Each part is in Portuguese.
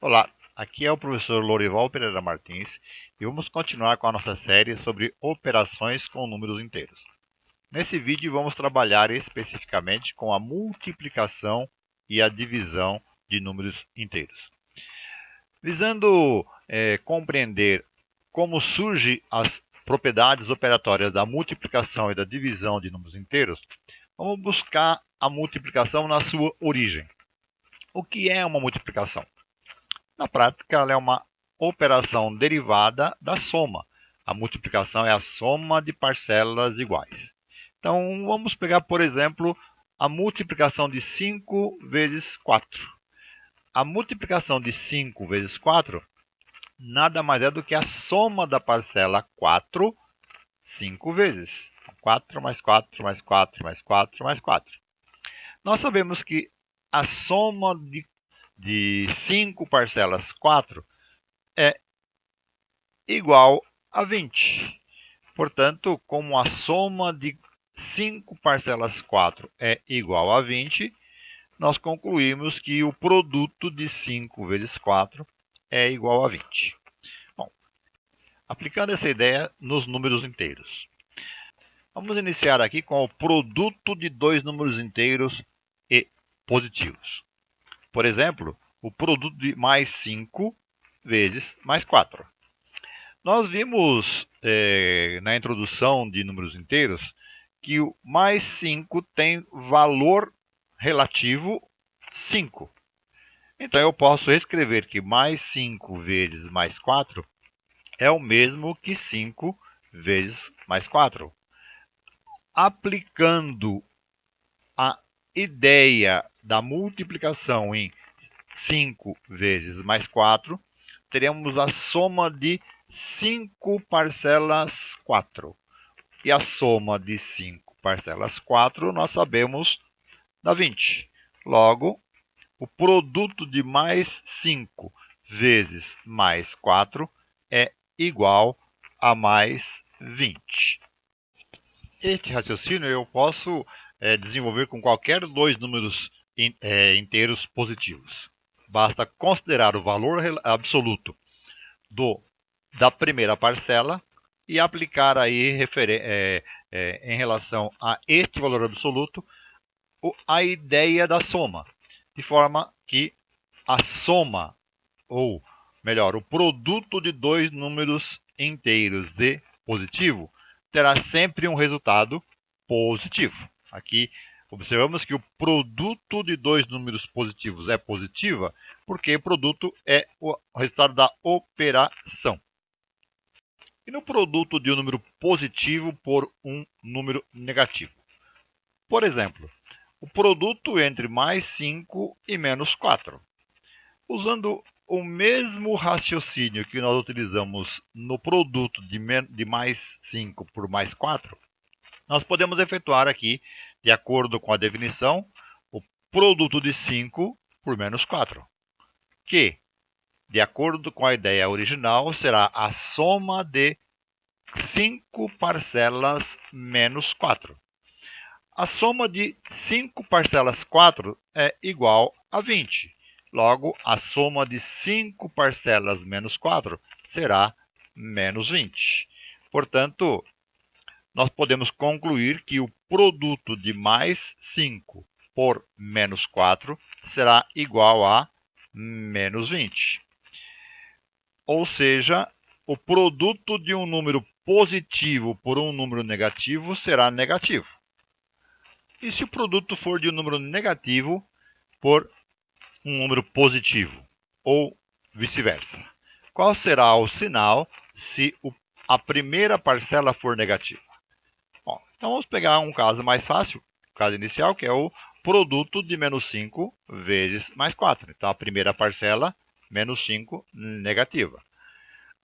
Olá, aqui é o professor Lorival Pereira Martins e vamos continuar com a nossa série sobre operações com números inteiros. Nesse vídeo vamos trabalhar especificamente com a multiplicação e a divisão de números inteiros. Visando compreender como surgem as propriedades operatórias da multiplicação e da divisão de números inteiros, vamos buscar a multiplicação na sua origem. O que é uma multiplicação? Na prática, ela é uma operação derivada da soma. A multiplicação é a soma de parcelas iguais. Então, vamos pegar, por exemplo, a multiplicação de 5 vezes 4. A multiplicação de 5 vezes 4 nada mais é do que a soma da parcela 4 5 vezes. 4 mais 4 mais 4 mais 4 mais 4. Nós sabemos que a soma de 5 parcelas 4 é igual a 20. Portanto, como a soma de 5 parcelas 4 é igual a 20, nós concluímos que o produto de 5 vezes 4 é igual a 20. Bom, aplicando essa ideia nos números inteiros. Vamos iniciar aqui com o produto de dois números inteiros e positivos. Por exemplo, o produto de mais 5 vezes mais 4. Nós vimos na introdução de números inteiros que o mais 5 tem valor relativo 5. Então eu posso escrever que mais 5 vezes mais 4 é o mesmo que 5 vezes mais 4. Aplicando a ideia da multiplicação em 5 vezes mais 4, teremos a soma de 5 parcelas 4. E a soma de 5 parcelas 4 nós sabemos dá 20. Logo, o produto de mais 5 vezes mais 4 é igual a mais 20. Este raciocínio eu posso desenvolver com qualquer dois números inteiros positivos. Basta considerar o valor absoluto da primeira parcela e aplicar aí em relação a este valor absoluto a ideia da soma, de forma que a soma, ou melhor, o produto de dois números inteiros e positivo terá sempre um resultado positivo. Aqui observamos que o produto de dois números positivos é positiva, porque o produto é o resultado da operação. E no produto de um número positivo por um número negativo. Por exemplo, o produto entre mais 5 e menos 4. Usando o mesmo raciocínio que nós utilizamos no produto de mais 5 por mais 4, nós podemos efetuar aqui, de acordo com a definição, o produto de 5 por menos 4, que, de acordo com a ideia original, será a soma de 5 parcelas menos 4. A soma de 5 parcelas 4 é igual a 20. Logo, a soma de 5 parcelas menos 4 será menos 20. Portanto, nós podemos concluir que o produto de mais 5 por menos 4 será igual a menos 20. Ou seja, o produto de um número positivo por um número negativo será negativo. E se o produto for de um número negativo por um número positivo, ou vice-versa? Qual será o sinal se a primeira parcela for negativa? Bom, então vamos pegar um caso mais fácil, o caso inicial, que é o produto de menos 5 vezes mais 4. Então, a primeira parcela, menos 5, negativa.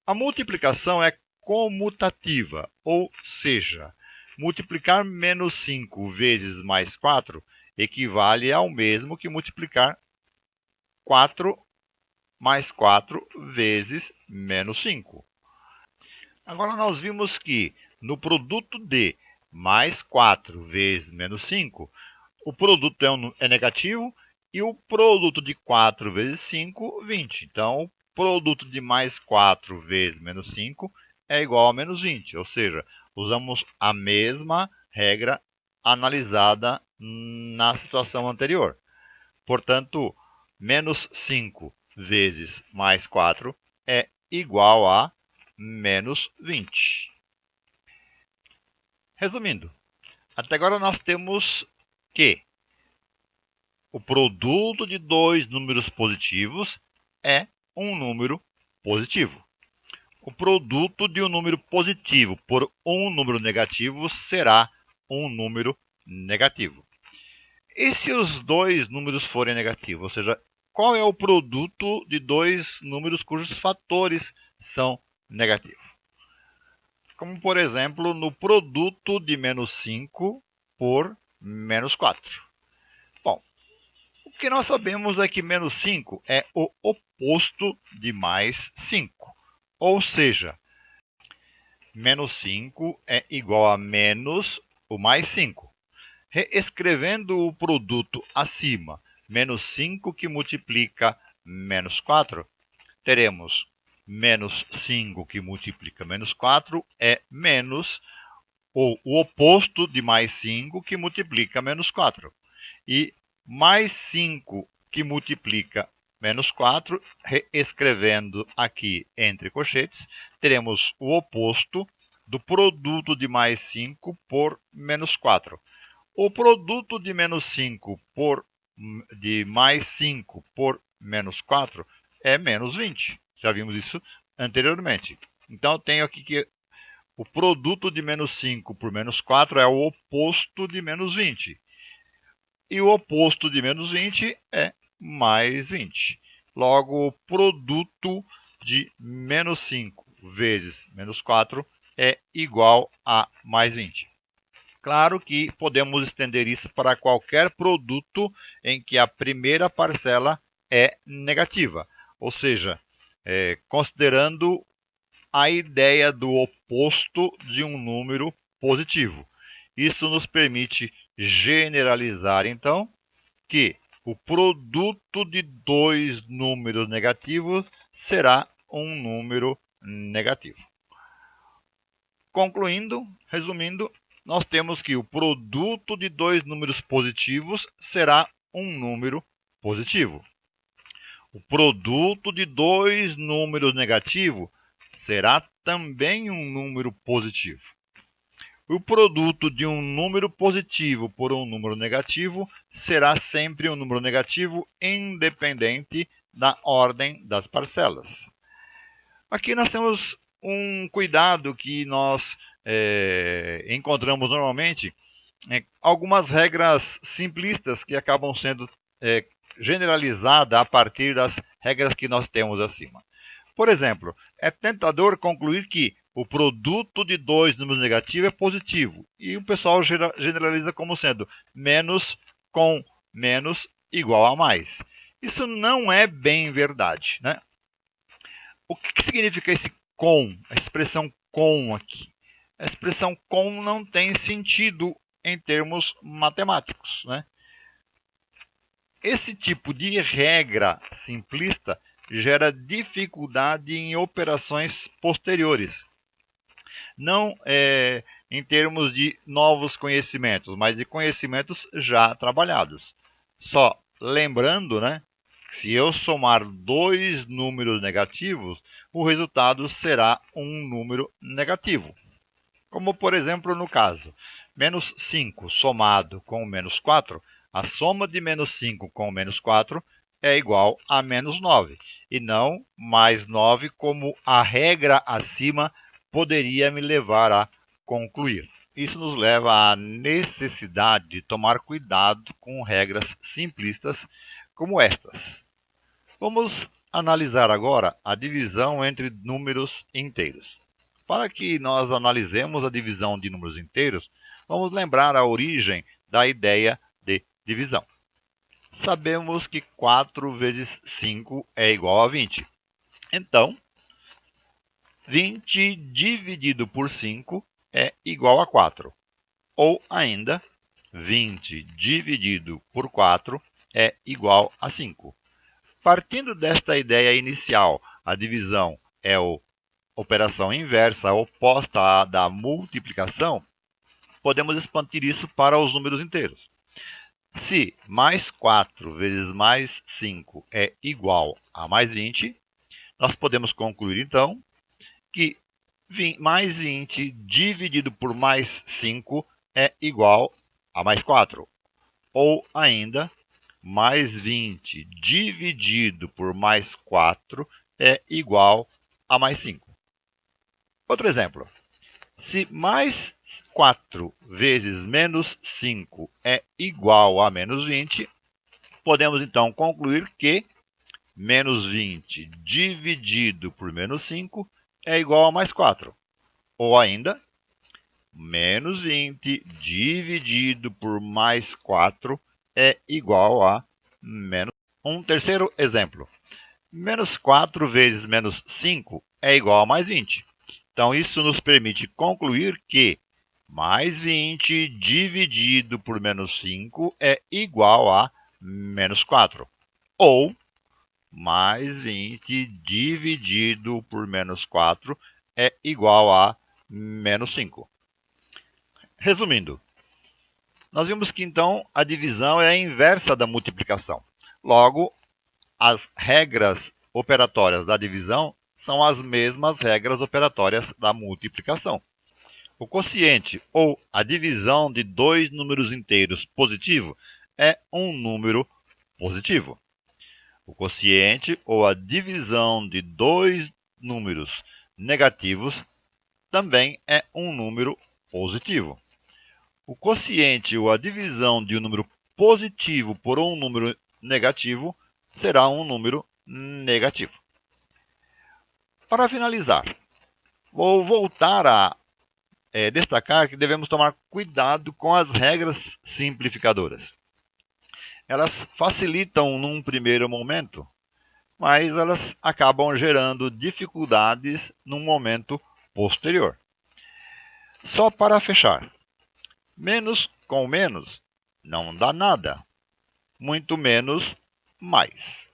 A multiplicação é comutativa, ou seja, multiplicar menos 5 vezes mais 4 equivale ao mesmo que multiplicar 4 mais 4 vezes menos 5. Agora, nós vimos que no produto de mais 4 vezes menos 5, o produto é negativo E o produto de 4 vezes 5, 20. Então, o produto de mais 4 vezes menos 5 é igual a menos 20. Ou seja, usamos a mesma regra analisada na situação anterior. Portanto, menos 5 vezes mais 4 é igual a menos 20. Resumindo, até agora nós temos que o produto de dois números positivos é um número positivo. O produto de um número positivo por um número negativo será um número negativo. E se os dois números forem negativos? Ou seja, qual é o produto de dois números cujos fatores são negativos? Como, por exemplo, no produto de menos 5 por menos 4. Bom, o que nós sabemos é que menos 5 é o oposto de mais 5. Ou seja, menos 5 é igual a menos o mais 5. Reescrevendo o produto acima, menos 5 que multiplica menos 4, teremos menos 5 que multiplica menos 4 é menos ou o oposto de mais 5 que multiplica menos 4. E mais 5 que multiplica menos 4, reescrevendo aqui entre colchetes, teremos o oposto do produto de mais 5 por menos 4. O produto de menos 5 de mais 5 por menos 4 é menos 20. Já vimos isso anteriormente. Então, eu tenho aqui que o produto de menos 5 por menos 4 é o oposto de menos 20. E o oposto de menos 20 é mais 20. Logo, o produto de menos 5 vezes menos 4 é igual a mais 20. Claro que podemos estender isso para qualquer produto em que a primeira parcela é negativa. Ou seja, considerando a ideia do oposto de um número positivo. Isso nos permite generalizar, então, que o produto de dois números negativos será um número negativo. Concluindo, resumindo, nós temos que o produto de dois números positivos será um número positivo. O produto de dois números negativos será também um número positivo. O produto de um número positivo por um número negativo será sempre um número negativo, independente da ordem das parcelas. Aqui nós temos um cuidado que nós encontramos normalmente, algumas regras simplistas que acabam sendo generalizadas a partir das regras que nós temos acima. Por exemplo, é tentador concluir que o produto de dois números negativos é positivo. E o pessoal generaliza como sendo menos com menos igual a mais. Isso não é bem verdade, né? O que significa esse com? A expressão com aqui. A expressão com não tem sentido em termos matemáticos, né? Esse tipo de regra simplista gera dificuldade em operações posteriores. Não em termos de novos conhecimentos, mas de conhecimentos já trabalhados. Só lembrando, né, que se eu somar dois números negativos, o resultado será um número negativo. Como, por exemplo, no caso, menos 5 somado com menos 4, a soma de menos 5 com menos 4 é igual a menos 9, e não mais 9, como a regra acima poderia me levar a concluir. Isso nos leva à necessidade de tomar cuidado com regras simplistas como estas. Vamos analisar agora a divisão entre números inteiros. Para que nós analisemos a divisão de números inteiros, vamos lembrar a origem da ideia de divisão. Sabemos que 4 vezes 5 é igual a 20. Então, 20 dividido por 5 é igual a 4. Ou ainda, 20 dividido por 4 é igual a 5. Partindo desta ideia inicial, a divisão é a operação inversa oposta à da multiplicação, podemos expandir isso para os números inteiros. Se mais 4 vezes mais 5 é igual a mais 20, nós podemos concluir, então, que mais 20 dividido por mais 5 é igual a mais 4. Ou ainda, mais 20 dividido por mais 4 é igual a mais 5. Outro exemplo. Se mais 4 vezes menos 5 é igual a menos 20, podemos então concluir que menos 20 dividido por menos 5 é igual a mais 4. Ou ainda, menos 20 dividido por mais 4 é igual a menos 1. Um terceiro exemplo. Menos 4 vezes menos 5 é igual a mais 20. Então, isso nos permite concluir que mais 20 dividido por menos 5 é igual a menos 4. Ou, mais 20 dividido por menos 4 é igual a menos 5. Resumindo, nós vimos que então a divisão é a inversa da multiplicação. Logo, as regras operatórias da divisão são as mesmas regras operatórias da multiplicação. O quociente, ou a divisão de dois números inteiros positivo, é um número positivo. O quociente, ou a divisão de dois números negativos, também é um número positivo. O quociente, ou a divisão de um número positivo por um número negativo, será um número negativo. Para finalizar, vou voltar a destacar que devemos tomar cuidado com as regras simplificadoras. Elas facilitam num primeiro momento, mas elas acabam gerando dificuldades num momento posterior. Só para fechar, menos com menos não dá nada, muito menos mais.